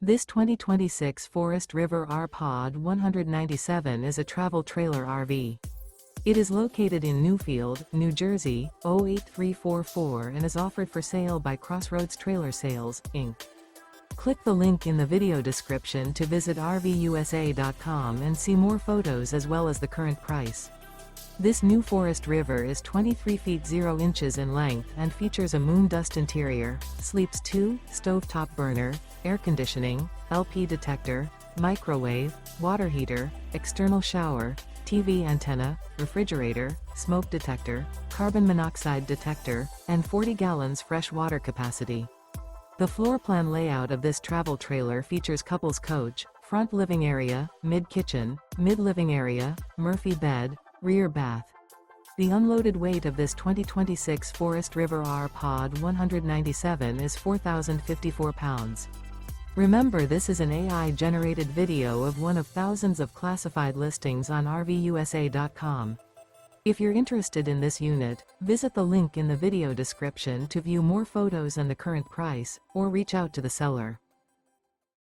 This 2026 Forest River R-Pod 197 is a travel trailer RV. It is located in Newfield, New Jersey, 08344 and is offered for sale by Crossroads Trailer Sales, Inc. Click the link in the video description to visit RVUSA.com and see more photos as well as the current price. This new Forest River is 23 feet 0 inches in length and features a moon dust interior, sleeps 2, stovetop burner, air conditioning, LP detector, microwave, water heater, external shower, TV antenna, refrigerator, smoke detector, carbon monoxide detector, and 40 gallons fresh water capacity. The floor plan layout of this travel trailer features couples coach, front living area, mid-kitchen, mid-living area, Murphy bed, rear bath. The unloaded weight of this 2026 Forest River R-Pod 197 is 4,054 pounds. Remember, this is an AI-generated video of one of thousands of classified listings on RVUSA.com. If you're interested in this unit, visit the link in the video description to view more photos and the current price, or reach out to the seller.